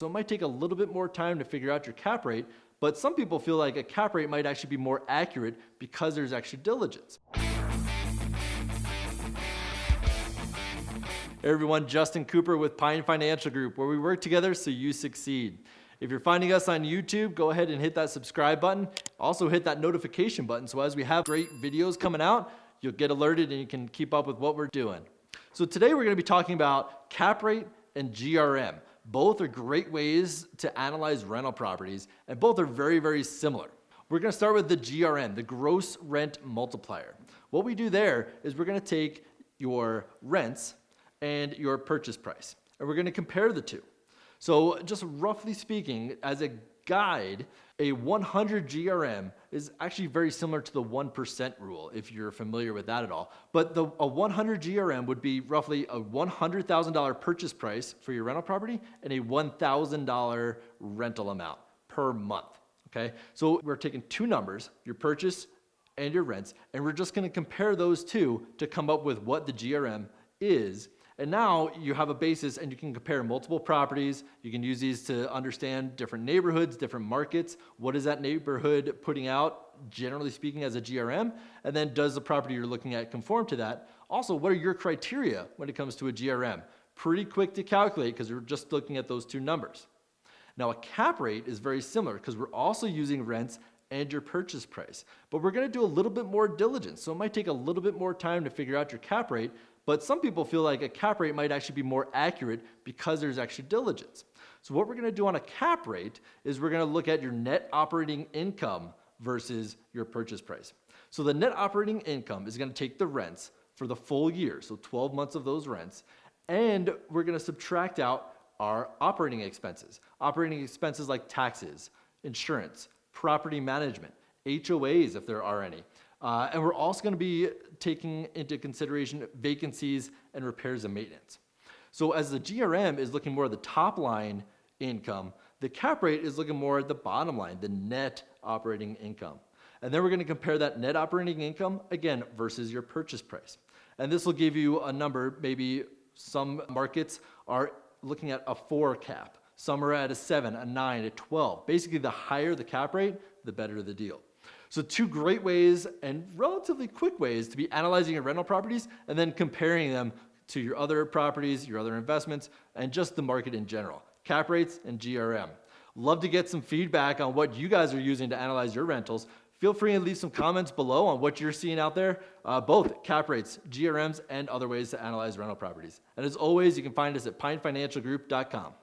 So it might take a little bit more time to figure out your cap rate, but some people feel like a cap rate might actually be more accurate because there's extra diligence. Hey everyone, Justin Cooper with Pine Financial Group, where we work together so you succeed. If you're finding us on YouTube, go ahead and hit that subscribe button. Also hit that notification button so as we have great videos coming out, you'll get alerted and you can keep up with what we're doing. So today we're going to be talking about cap rate and GRM. Both are great ways to analyze rental properties, and both are very, very similar. We're going to start with the GRM, the gross rent multiplier. What we do there is we're going to take your rents and your purchase price, and we're going to compare the two. So just roughly speaking, as a guide, a 100 GRM is actually very similar to the 1% rule, if you're familiar with that at all. But a 100 GRM would be roughly a $100,000 purchase price for your rental property and a $1,000 rental amount per month. Okay, so we're taking two numbers, your purchase and your rents, and we're just going to compare those two to come up with what the GRM is. And now you have a basis and you can compare multiple properties. You can use these to understand different neighborhoods, different markets. What is that neighborhood putting out, generally speaking, as a GRM? And then does the property you're looking at conform to that? Also, what are your criteria when it comes to a GRM? Pretty quick to calculate because we're just looking at those two numbers. Now a cap rate is very similar because we're also using rents and your purchase price. But we're going to do a little bit more diligence. So it might take a little bit more time to figure out your cap rate, but some people feel like a cap rate might actually be more accurate because there's extra diligence. So what we're going to do on a cap rate is we're going to look at your net operating income versus your purchase price. So the net operating income is going to take the rents for the full year, so 12 months of those rents, and we're going to subtract out our operating expenses. Operating expenses like taxes, insurance, property management, HOAs if there are any. And we're also going to be taking into consideration vacancies and repairs and maintenance. So as the GRM is looking more at the top line income, the cap rate is looking more at the bottom line, the net operating income. And then we're going to compare that net operating income again versus your purchase price. And this will give you a number. Maybe some markets are looking at a 4 cap. Some are at a 7, a 9, a 12. Basically, the higher the cap rate, the better the deal. So two great ways and relatively quick ways to be analyzing your rental properties and then comparing them to your other properties, your other investments, and just the market in general. Cap rates and GRM. Love to get some feedback on what you guys are using to analyze your rentals. Feel free to leave some comments below on what you're seeing out there, both cap rates, GRMs, and other ways to analyze rental properties. And as always, you can find us at pinefinancialgroup.com.